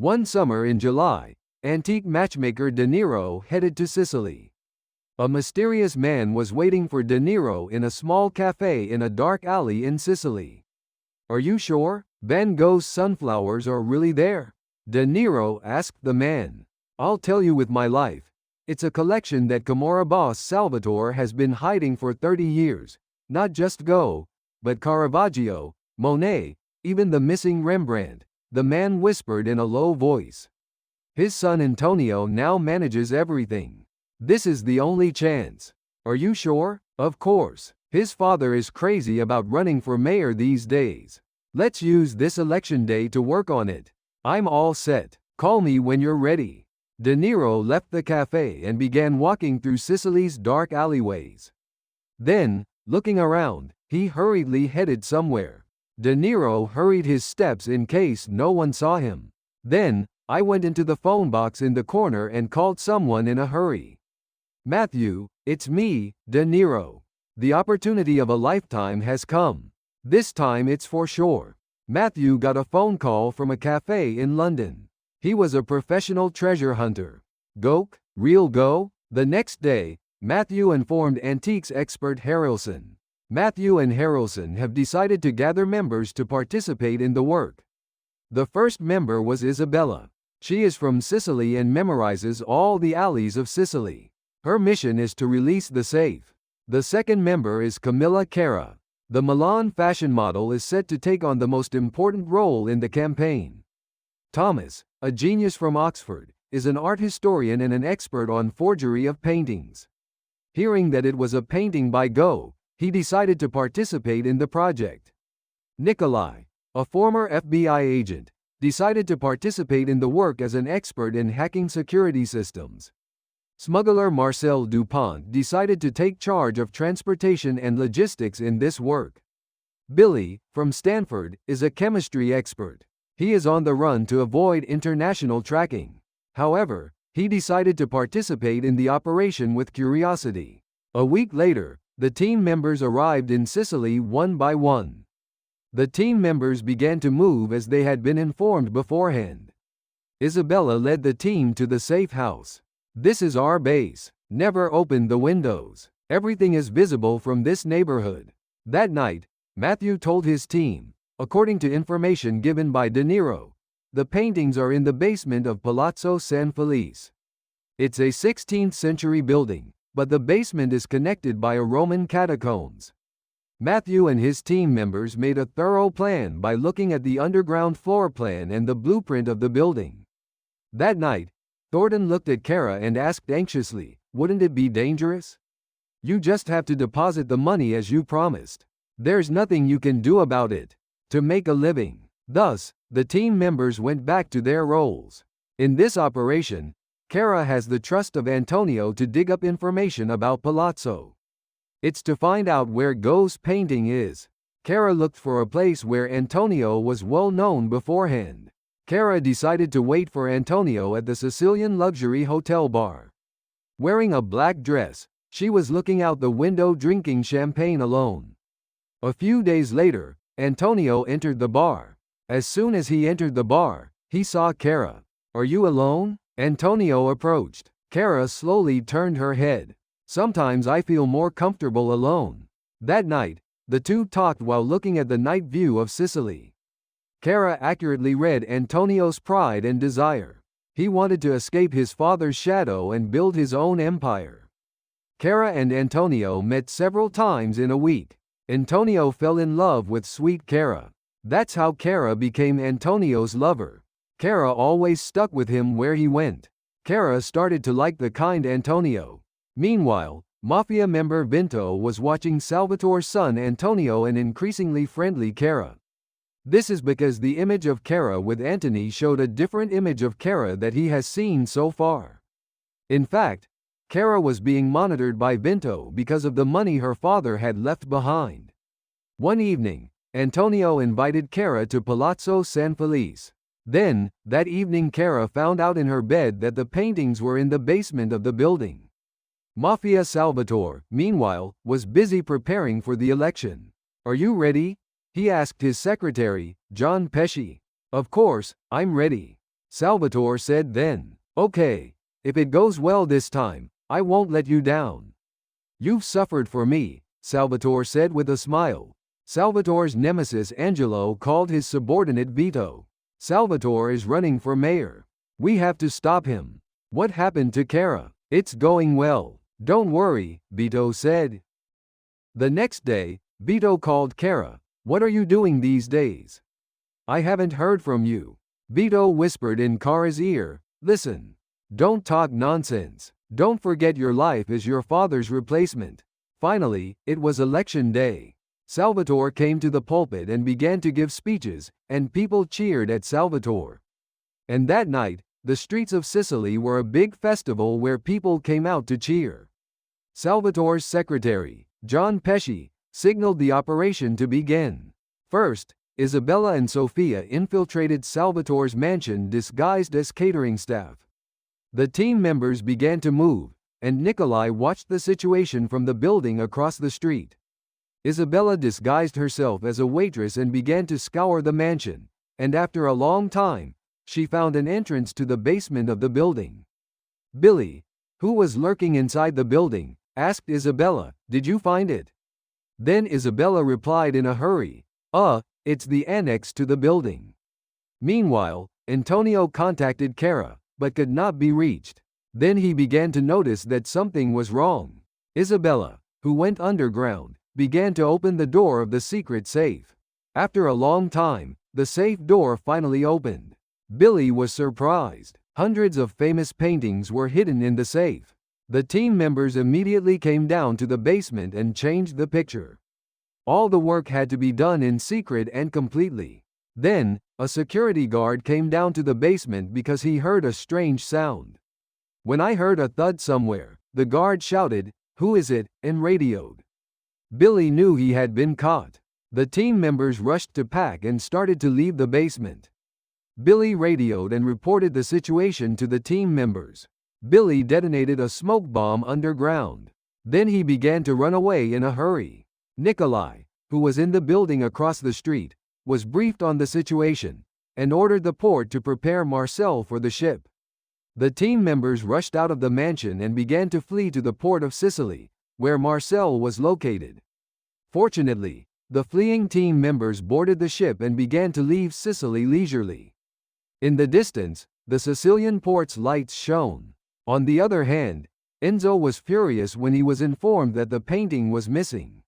One summer in July, antique matchmaker De Niro headed to Sicily. A mysterious man was waiting for De Niro in a small cafe in a dark alley in Sicily. "Are you sure Van Gogh's sunflowers are really there?" De Niro asked the man. "I'll tell you with my life. It's a collection that Camorra boss Salvatore has been hiding for 30 years. Not just Gogh, but Caravaggio, Monet, even the missing Rembrandt," the man whispered in a low voice. "His son Antonio now manages everything. This is the only chance." "Are you sure?" "Of course. His father is crazy about running for mayor these days. Let's use this election day to work on it. I'm all set. Call me when you're ready." De Niro left the cafe and began walking through Sicily's dark alleyways. Then, looking around, he hurriedly headed somewhere. De Niro hurried his steps in case no one saw him. "Then, I went into the phone box in the corner and called someone in a hurry. Matthew, it's me, De Niro. The opportunity of a lifetime has come. This time it's for sure." Matthew got a phone call from a cafe in London. He was a professional treasure hunter. "Gogh? Real Gogh?" The next day, Matthew informed antiques expert Harrelson. Matthew and Harrelson have decided to gather members to participate in the work. The first member was Isabella. She is from Sicily and memorizes all the alleys of Sicily. Her mission is to release the safe. The second member is Camilla Cara. The Milan fashion model is set to take on the most important role in the campaign. Thomas, a genius from Oxford, is an art historian and an expert on forgery of paintings. Hearing that it was a painting by Gogh, he decided to participate in the project. Nikolai, a former FBI agent, decided to participate in the work as an expert in hacking security systems. Smuggler Marcel Dupont decided to take charge of transportation and logistics in this work. Billy, from Stanford, is a chemistry expert. He is on the run to avoid international tracking. However, he decided to participate in the operation with curiosity. A week later, the team members arrived in Sicily one by one. The team members began to move as they had been informed beforehand. Isabella led the team to the safe house. "This is our base. Never open the windows. Everything is visible from this neighborhood." That night, Matthew told his team, according to information given by De Niro, the paintings are in the basement of Palazzo San Felice. It's a 16th century building, but the basement is connected by a Roman catacombs. Matthew and his team members made a thorough plan by looking at the underground floor plan and the blueprint of the building. That night, Thornton looked at Cara and asked anxiously, "Wouldn't it be dangerous?" "You just have to deposit the money as you promised. There's nothing you can do about it. To make a living." Thus, the team members went back to their roles. In this operation, Cara has the trust of Antonio to dig up information about Palazzo. It's to find out where Gogh's painting is. Cara looked for a place where Antonio was well known beforehand. Cara decided to wait for Antonio at the Sicilian luxury hotel bar. Wearing a black dress, she was looking out the window drinking champagne alone. A few days later, Antonio entered the bar. As soon as he entered the bar, he saw Cara. "Are you alone?" Antonio approached. Cara slowly turned her head. "Sometimes I feel more comfortable alone." That night, the two talked while looking at the night view of Sicily. Cara accurately read Antonio's pride and desire. He wanted to escape his father's shadow and build his own empire. Cara and Antonio met several times in a week. Antonio fell in love with sweet Cara. That's how Cara became Antonio's lover. Cara always stuck with him where he went. Cara started to like the kind Antonio. Meanwhile, Mafia member Vinto was watching Salvatore's son Antonio and increasingly friendly Cara. This is because the image of Cara with Antony showed a different image of Cara that he has seen so far. In fact, Cara was being monitored by Vinto because of the money her father had left behind. One evening, Antonio invited Cara to Palazzo San Felice. Then, that evening Cara found out in her bed that the paintings were in the basement of the building. Mafia Salvatore, meanwhile, was busy preparing for the election. "Are you ready?" he asked his secretary, John Pesci. "Of course, I'm ready." Salvatore said then. Okay. If it goes well this time, I won't let you down. You've suffered for me, Salvatore said with a smile. Salvatore's nemesis Angelo called his subordinate Vito. Salvatore is running for mayor. We have to stop him. What happened to Cara? It's going well. Don't worry, Vito said. The next day, Vito called Cara. What are you doing these days? I haven't heard from you. Vito whispered in Cara's ear. Listen. Don't talk nonsense. Don't forget your life is your father's replacement. Finally, it was election day. Salvatore came to the pulpit and began to give speeches, and people cheered at Salvatore. And that night, the streets of Sicily were a big festival where people came out to cheer. Salvatore's secretary, John Pesci, signaled the operation to begin. First, Isabella and Sofia infiltrated Salvatore's mansion disguised as catering staff. The team members began to move, and Nikolai watched the situation from the building across the street. Isabella disguised herself as a waitress and began to scour the mansion, and after a long time, she found an entrance to the basement of the building. Billy, who was lurking inside the building, asked Isabella, "Did you find it?" Then Isabella replied in a hurry, it's the annex to the building." Meanwhile, Antonio contacted Cara, but could not be reached. Then he began to notice that something was wrong. Isabella, who went underground, began to open the door of the secret safe. After a long time, the safe door finally opened. Billy was surprised. Hundreds of famous paintings were hidden in the safe. The team members immediately came down to the basement and changed the picture. All the work had to be done in secret and completely. Then, a security guard came down to the basement because he heard a strange sound. When I heard a thud somewhere, the guard shouted, "Who is it?" and radioed. Billy knew he had been caught. The team members rushed to pack and started to leave the basement. Billy radioed and reported the situation to the team members. Billy detonated a smoke bomb underground. Then he began to run away in a hurry. Nikolai, who was in the building across the street, was briefed on the situation, and ordered the port to prepare Marcel for the ship. The team members rushed out of the mansion and began to flee to the port of Sicily, where Marcel was located. Fortunately, the fleeing team members boarded the ship and began to leave Sicily leisurely. In the distance, the Sicilian port's lights shone. On the other hand, Enzo was furious when he was informed that the painting was missing.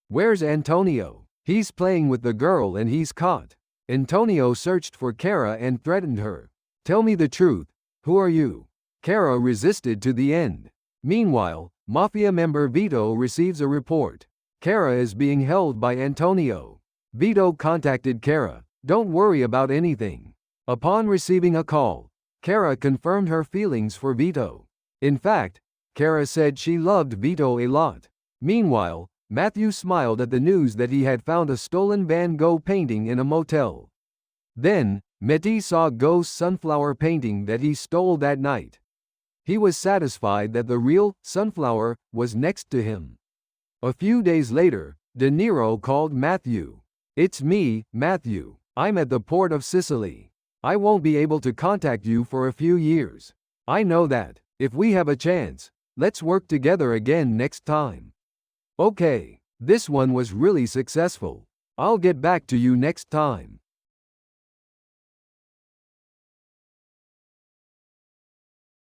"Where's Antonio? He's playing with the girl and he's caught." Antonio searched for Cara and threatened her. "Tell me the truth. Who are you?" Cara resisted to the end. Meanwhile, Mafia member Vito receives a report. Cara is being held by Antonio. Vito contacted Cara. "Don't worry about anything." Upon receiving a call, Cara confirmed her feelings for Vito. In fact, Cara said she loved Vito a lot. Meanwhile, Matthew smiled at the news that he had found a stolen Van Gogh painting in a motel. Then, Mehdi saw Gogh's sunflower painting that he stole that night. He was satisfied that the real sunflower was next to him. A few days later, De Niro called Matthew. "It's me, Matthew. I'm at the port of Sicily. I won't be able to contact you for a few years. I know that. If we have a chance, let's work together again next time." "Okay, this one was really successful. I'll get back to you next time."